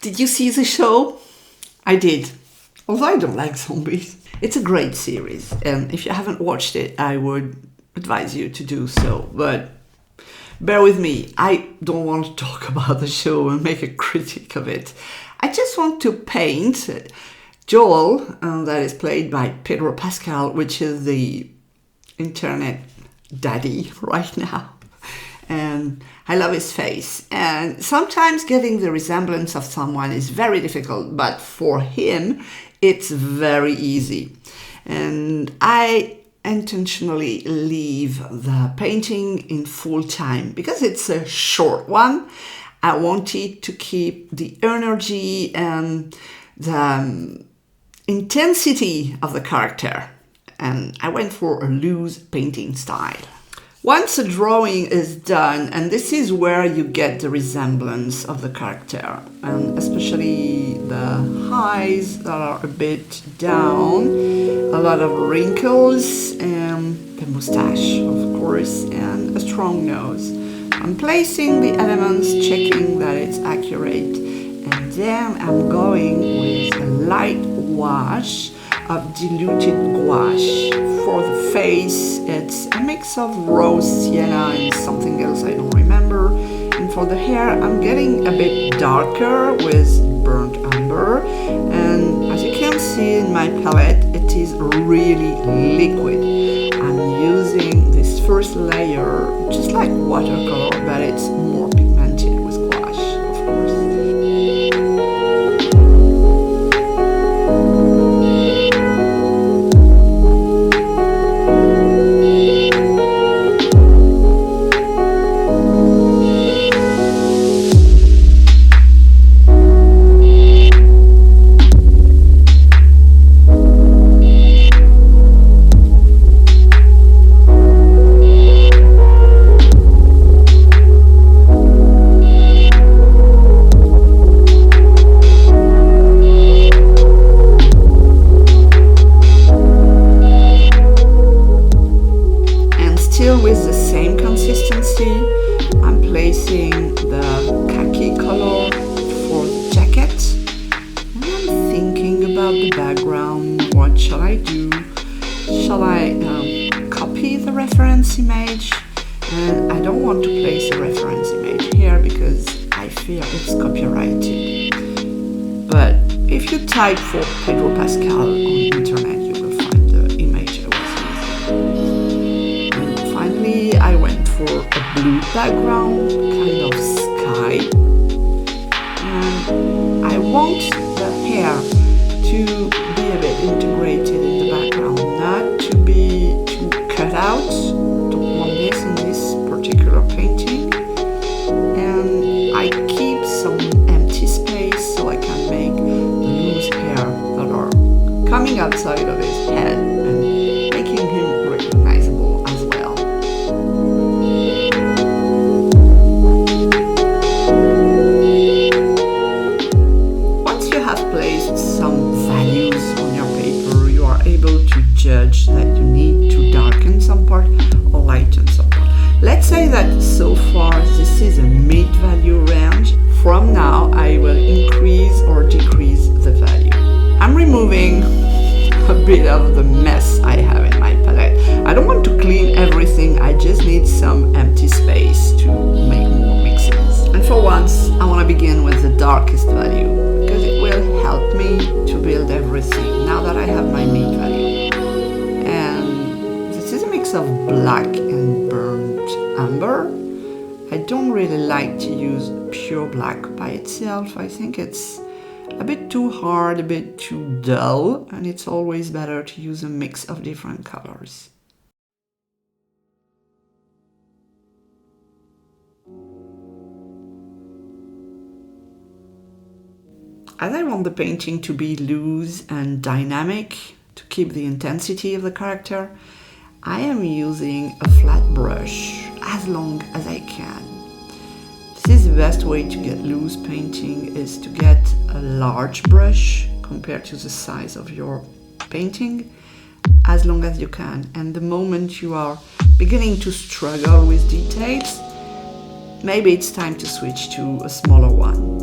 Did you see the show? I did, although I don't like zombies. It's a great series, and if you haven't watched it, I would advise you to do so, but bear with me, I don't want to talk about the show and make a critic of it. I just want to paint Joel, that is played by Pedro Pascal, which is the internet daddy right now. And I love his face. And sometimes getting the resemblance of someone is very difficult, but for him, it's very easy. And I intentionally leave the painting in full time because it's a short one. I wanted to keep the energy and the intensity of the character. And I went for a loose painting style. Once a drawing is done, and this is where you get the resemblance of the character, and especially the eyes that are a bit down, a lot of wrinkles, and the mustache, of course, and a strong nose. I'm placing the elements, checking that it's accurate, and then I'm going with a light wash of diluted gouache. For the face, it's a mix of rose sienna and something else I don't remember. And for the hair, I'm getting a bit darker with burnt umber. And as you can see in my palette, it is really liquid. I'm using this first layer just like watercolor, but it's more pigmented with gouache, of course. With the same consistency, I'm placing the khaki color for the jacket, and I'm thinking about the background. What shall I do? Shall I copy the reference image? And I don't want to place a reference image here because I fear it's copyrighted. But if you type for Pedro Pascal on the internet, you will find the image I was using. I went for a blue background, kind of sky, and I want the hair to be a bit integrated in the background, not to be too cut out. Don't want this in this particular painting, and I keep some empty space so I can make the loose hair that are coming outside of his head and making him recognizable as well. Judge that you need to darken some part or lighten some part. Let's say that so far this is a mid-value range. From now I will increase or decrease the value. I'm removing a bit of the mess I have in my palette. I don't want to clean everything, I just need some empty space to make more mixes. And for once I want to begin with the darkest value because it will help me to build everything now that I have my mid-value. Of black and burnt umber. I don't really like to use pure black by itself. I think it's a bit too hard, a bit too dull, and it's always better to use a mix of different colors. As I want the painting to be loose and dynamic to keep the intensity of the character, I am using a flat brush as long as I can. This is the best way to get loose painting, is to get a large brush compared to the size of your painting as long as you can. And the moment you are beginning to struggle with details, maybe it's time to switch to a smaller one.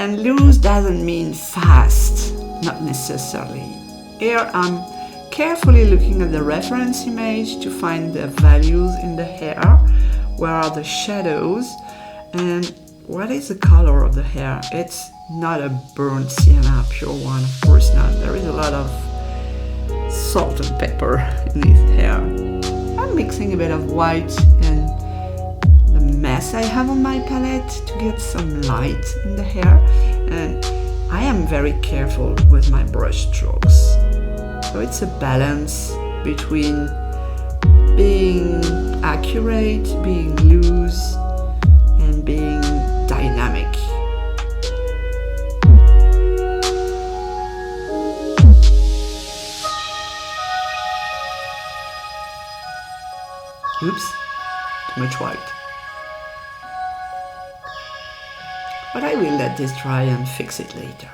And loose doesn't mean fast, not necessarily. Here I'm carefully looking at the reference image to find the values in the hair, where are the shadows, and what is the color of the hair. It's not a burnt sienna, pure one, of course not. There is a lot of salt and pepper in his hair. I'm mixing a bit of white and the mess I have on my palette to get some light in the hair, and I am very careful with my brush strokes. So it's a balance between being accurate, being loose, and being dynamic. Oops, too much white. But I will let this dry and fix it later.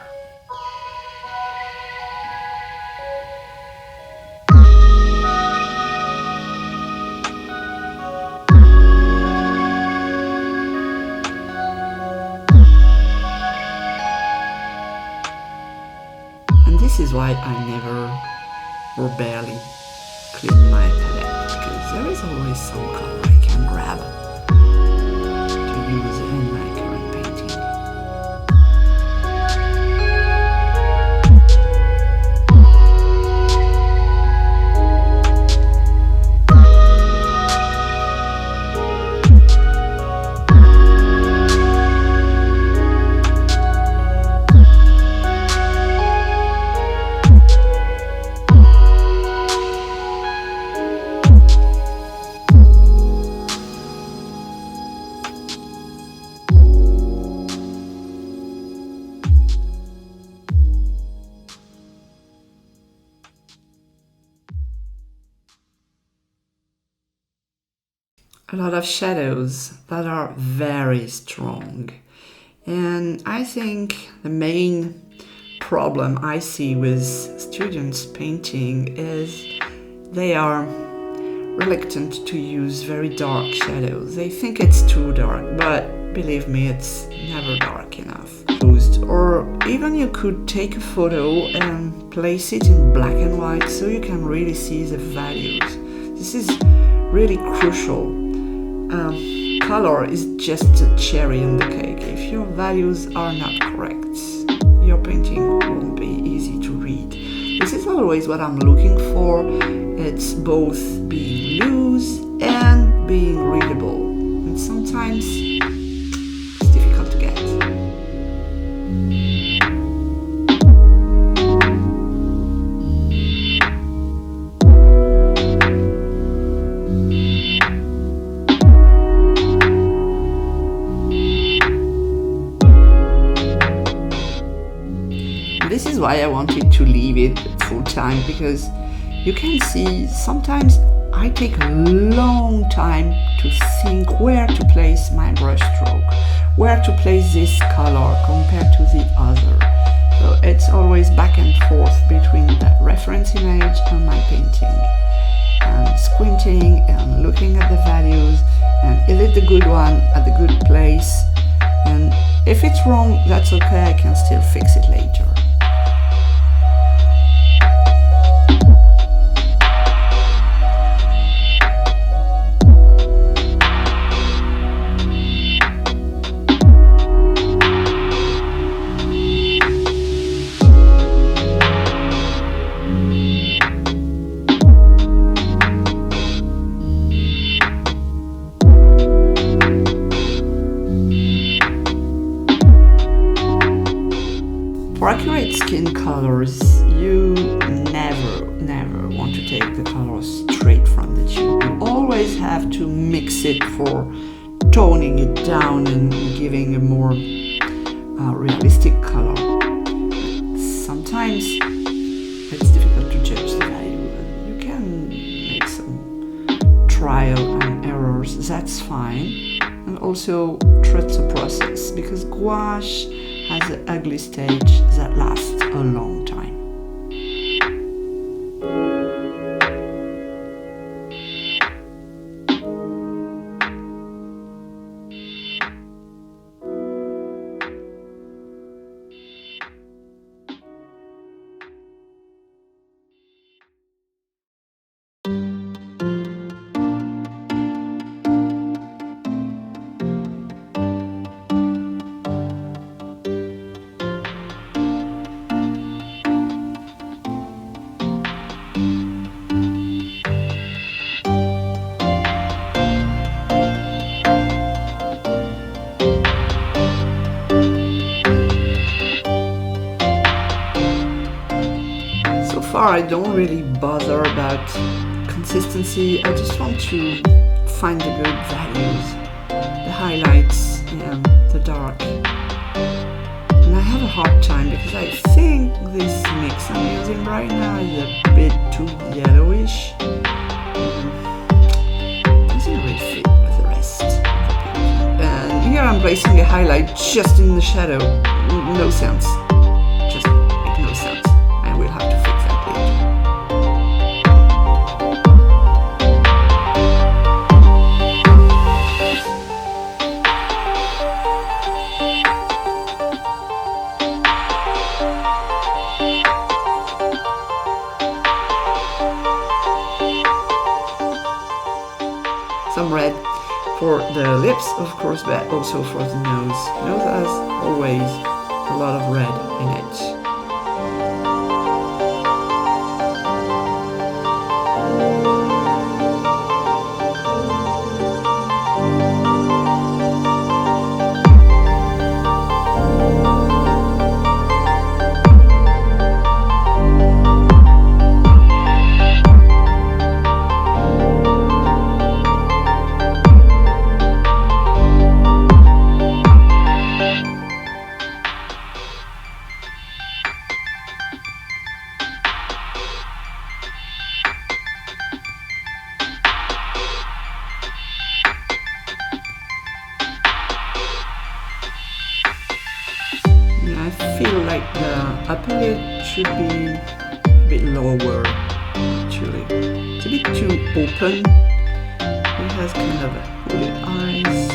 And this is why I never or barely clean my palette, because there is always some color I can grab to use in my current painting. A lot of shadows that are very strong. And I think the main problem I see with students painting is they are reluctant to use very dark shadows. They think it's too dark, but believe me, it's never dark enough. Or even you could take a photo and place it in black and white so you can really see the values. This is really crucial. Color is just a cherry on the cake. If your values are not correct, your painting won't be easy to read. This is always what I'm looking for. It's both being loose and being readable. And sometimes it's difficult to get. This is why I wanted to leave it full time, because you can see sometimes I take a long time to think where to place my brush stroke, where to place this color compared to the other. So it's always back and forth between that reference image and my painting, and squinting and looking at the values, and is it the good one at the good place, and if it's wrong, that's okay, I can still fix it later. For accurate skin colors, you never want to take the color straight from the tube. You always have to mix it for toning it down and giving a more realistic color. Sometimes it's difficult to judge the value, and you can make some trial and errors, that's fine. And also trust the process, because gouache has an ugly stage that lasts a long time. don't really bother about consistency. I just want to find the good values, the highlights and the dark. And I have a hard time because I think this mix I'm using right now is a bit too yellowish. Doesn't really fit with the rest of the picture. And here I'm placing a highlight just in the shadow. No sense. Just make no sense. I will have to fix that later. Some red for the lips, of course, but also for the nose. Nose has always a lot of red in it. I feel like the upper lid should be a bit lower, actually. It's a bit too open. It has kind of hooded eyes.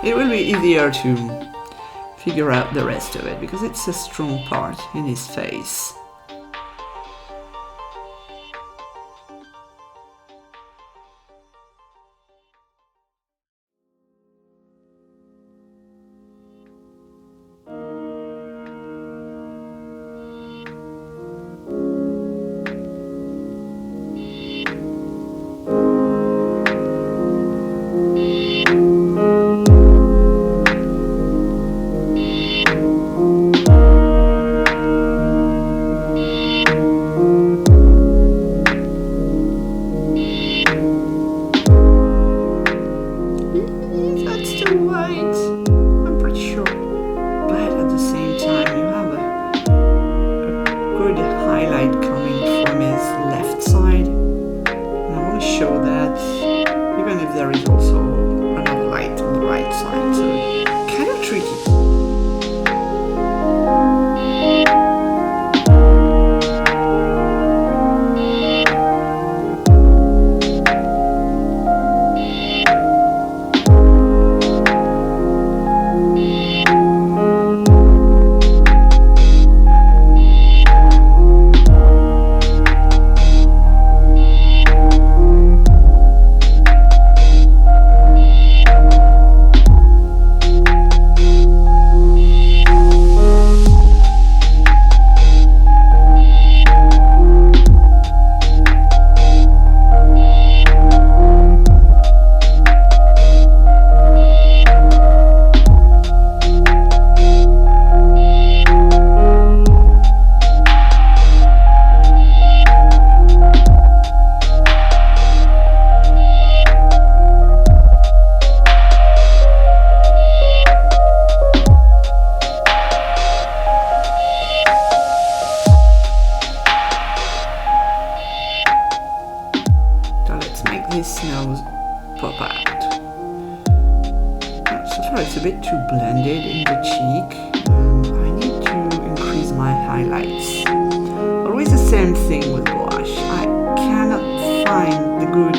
It will be easier to figure out the rest of it because it's a strong part in his face. There is also another light on the right side, so it's kind of tricky. His nose pop out. So far it's a bit too blended in the cheek. I need to increase my highlights. Always the same thing with gouache. I cannot find the good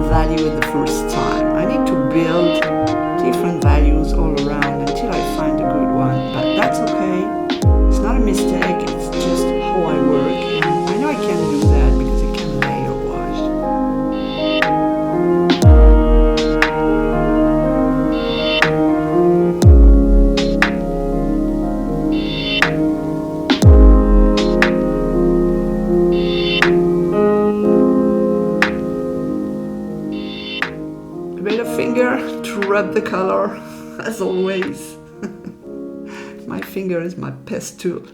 value the first time. I need to build the up the color, as always. My finger is my best tool.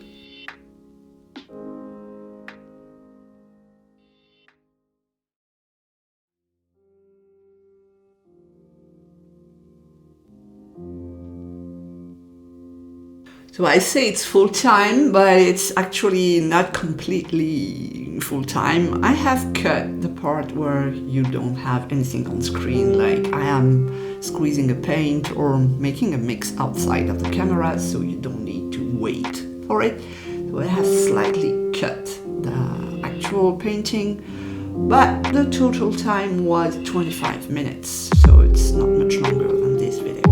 So I say it's full-time, but it's actually not completely full-time. I have cut the part where you don't have anything on screen, like I am squeezing a paint or making a mix outside of the camera, so you don't need to wait for it. So I have slightly cut the actual painting, but the total time was 25 minutes, so it's not much longer than this video.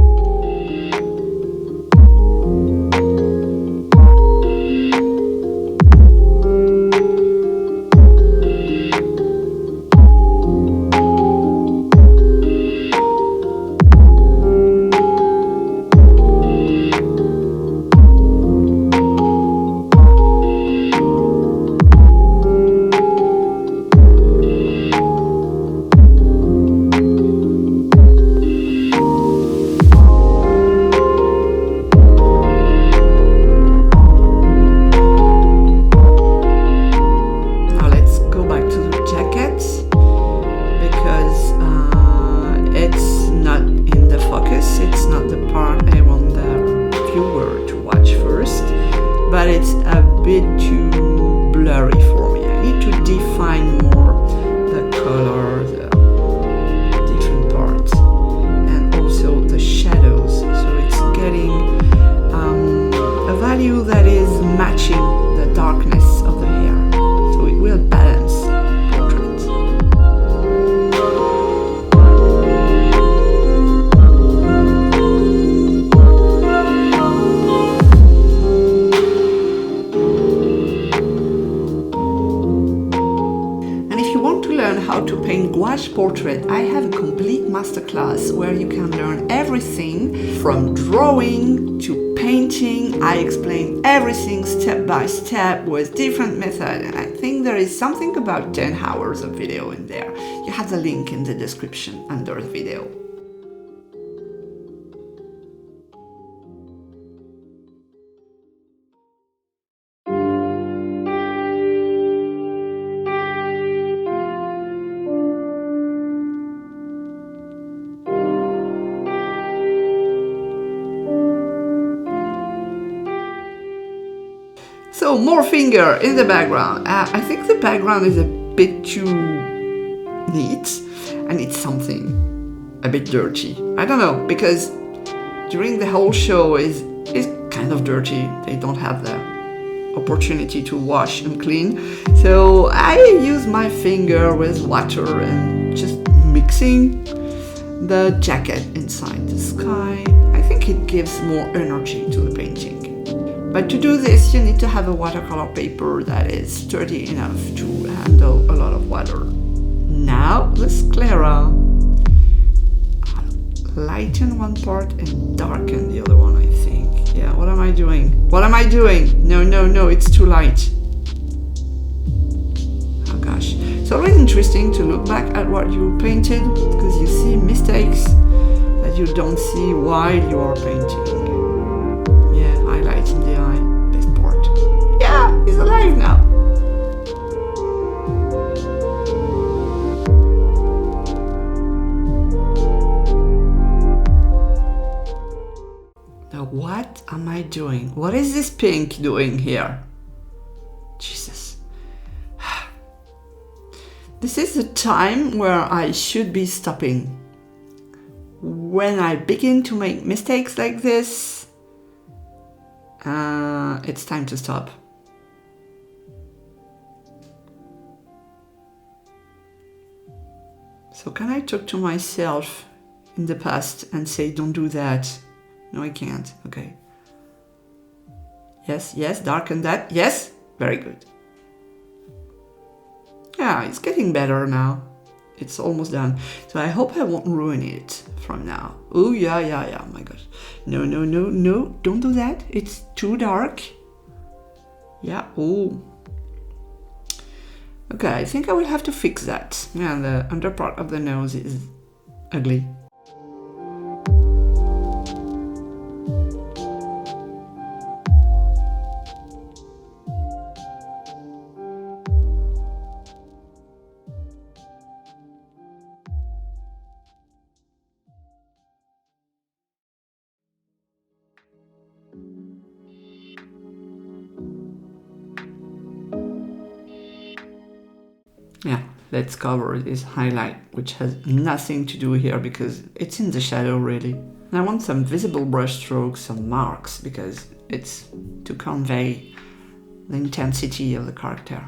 But it's a bit too blurry for me. I need to define more the color, the different parts, and also the shadows. So it's getting a value that is matching the darkness of the hair. So it will balance portrait. How to paint gouache portrait, I have a complete masterclass where you can learn everything from drawing to painting. I explain everything step by step with different methods, and I think there is something about 10 hours of video in there. You have the link in the description under the video. So more finger in the background. I think the background is a bit too neat and it's something a bit dirty. I don't know, because during the whole show is kind of dirty. They don't have the opportunity to wash and clean. So I use my finger with water and just mixing the jacket inside the sky. I think it gives more energy to the painting. But to do this, you need to have a watercolor paper that is sturdy enough to handle a lot of water. Now, the sclera. I'll lighten one part and darken the other one, I think. Yeah, what am I doing? What am I doing? No, it's too light. Oh gosh. It's always interesting to look back at what you painted, because you see mistakes that you don't see while you are painting. Highlight in the eye, best part. Yeah, he's alive now. Now what am I doing? What is this pink doing here? Jesus. This is the time where I should be stopping. When I begin to make mistakes like this, it's time to stop. So can I talk to myself in the past and say, don't do that? No, I can't. Okay. Yes, darken that. Yes, very good. Yeah, it's getting better now. It's almost done. So I hope I won't ruin it from now. Oh, yeah. Oh my gosh. No. Don't do that. It's too dark. Yeah. Oh. Okay, I think I will have to fix that. Yeah, the under part of the nose is ugly. Yeah, let's cover this highlight, which has nothing to do here because it's in the shadow really. And I want some visible brush strokes, some marks, because it's to convey the intensity of the character.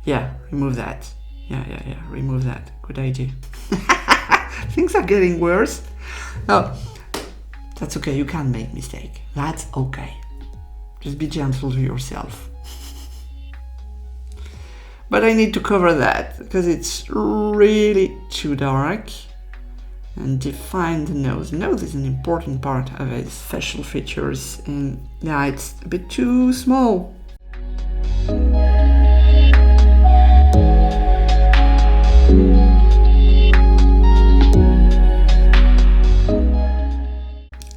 Yeah, remove that. Yeah, remove that. Good idea. Things are getting worse. Oh, that's okay. You can make mistake. That's okay. Just be gentle to yourself. But I need to cover that because it's really too dark. And define the nose. The nose is an important part of his facial features, and yeah, it's a bit too small.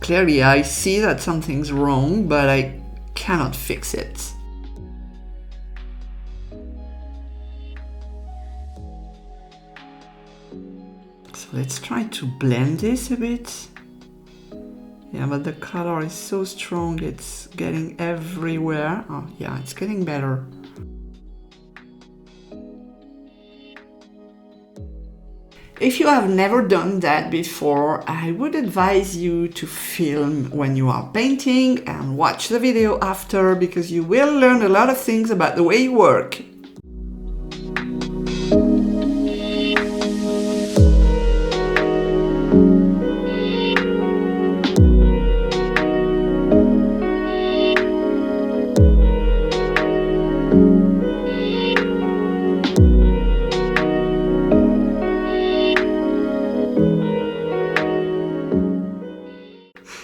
Clearly, I see that something's wrong, but I cannot fix it. So let's try to blend this a bit. Yeah, but the color is so strong, it's getting everywhere. Oh yeah, it's getting better. If you have never done that before, I would advise you to film when you are painting and watch the video after, because you will learn a lot of things about the way you work.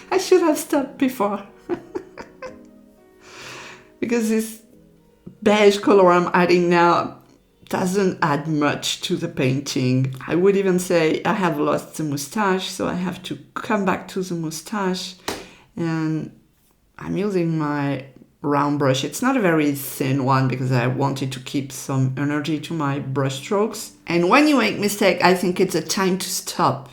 I should have stopped before. Because this beige color I'm adding now doesn't add much to the painting. I would even say I have lost the moustache, so I have to come back to the moustache. And I'm using my round brush. It's not a very thin one because I wanted to keep some energy to my brush strokes. And when you make mistake, I think it's a time to stop.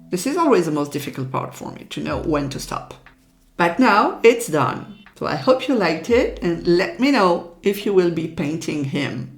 This is always the most difficult part for me, to know when to stop. But now it's done. So I hope you liked it, and let me know if you will be painting him.